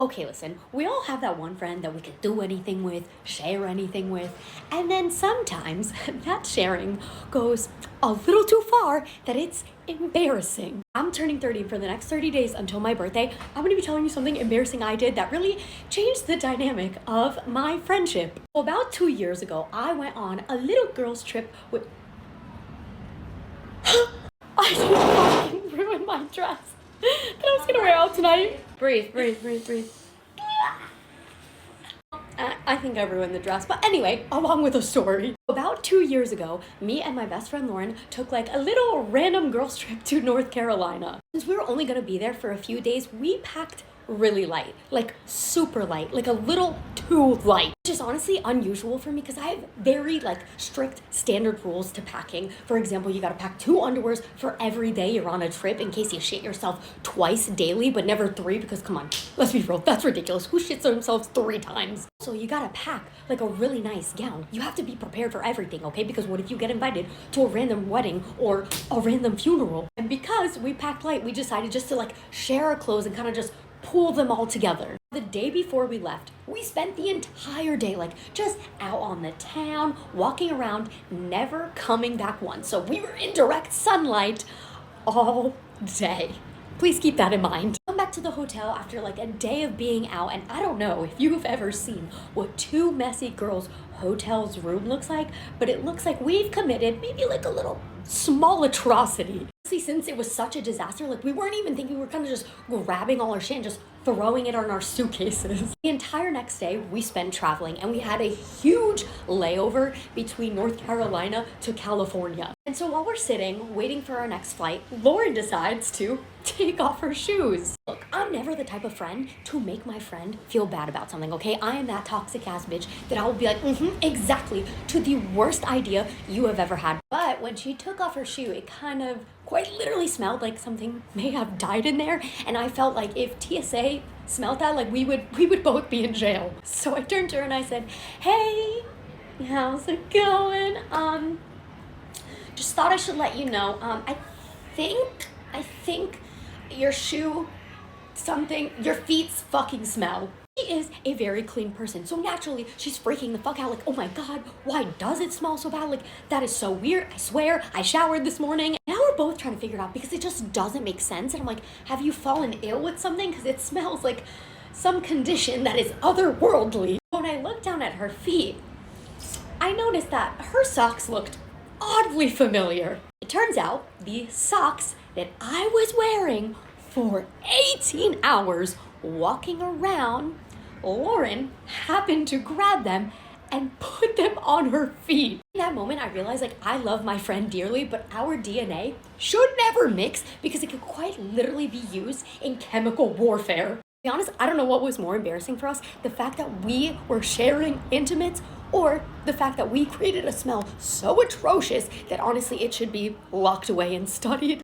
Okay, listen, we all have that one friend that we can do anything with, share anything with, and then sometimes that sharing goes a little too far that it's embarrassing. I'm turning 30 for the next 30 days until my birthday. I'm gonna be telling you something embarrassing I did that really changed the dynamic of my friendship. Well, about 2 years ago, I went on a little girls' trip with. I just fucking ruined my dress that I was gonna wear out tonight. Breathe, breathe, breathe, breathe. I think I ruined the dress. But anyway, along with a story. About 2 years ago, me and my best friend Lauren took like a little random girls trip to North Carolina. Since we were only gonna be there for a few days, we packed really light, like super light, like a little too light, which is honestly unusual for me because I have very like strict standard rules to packing. For example, you gotta pack 2 underwears for every day you're on a trip in case you shit yourself twice daily, but never 3 because come on, let's be real, that's ridiculous. Who shits themselves 3 times? So you gotta pack like a really nice gown. You have to be prepared for everything, okay? Because what if you get invited to a random wedding or a random funeral? And because we packed light, we decided just to like share our clothes and kind of just pull them all together. The day before we left, we spent the entire day like just out on the town, walking around, never coming back once. So we were in direct sunlight all day. Please keep that in mind. Come back to the hotel after like a day of being out, and I don't know if you've ever seen what two messy girls' hotel's room looks like, but it looks like we've committed maybe like a little small atrocity. Since it was such a disaster, like we weren't even thinking, we were kind of just grabbing all our shit and just throwing it on our suitcases. The entire next day we spent traveling, and we had a huge layover between North Carolina to California. And so while we're sitting, waiting for our next flight, Lauren decides to take off her shoes. Look, I'm never the type of friend to make my friend feel bad about something, okay? I am that toxic ass bitch that I will be like, exactly, to the worst idea you have ever had. But when she took off her shoe, it kind of quite literally smelled like something may have died in there, and I felt like if TSA smelled that, like we would both be in jail. So I turned to her and I said, "Hey, how's it going? Just thought I should let you know. I think your shoe, your feet's fucking smell." She is a very clean person, so naturally she's freaking the fuck out, like, oh my god, why does it smell so bad? Like, that is so weird. I swear I showered this morning. Now we're both trying to figure it out because it just doesn't make sense. And I'm like, have you fallen ill with something? Because it smells like some condition that is otherworldly. When I looked down at her feet, I noticed that her socks looked oddly familiar. It turns out the socks that I was wearing for 18 hours walking around, Lauren happened to grab them and put them on her feet. In that moment, I realized like I love my friend dearly, but our DNA should never mix because it could quite literally be used in chemical warfare. To be honest, I don't know what was more embarrassing for us, the fact that we were sharing intimates or the fact that we created a smell so atrocious that honestly it should be locked away and studied.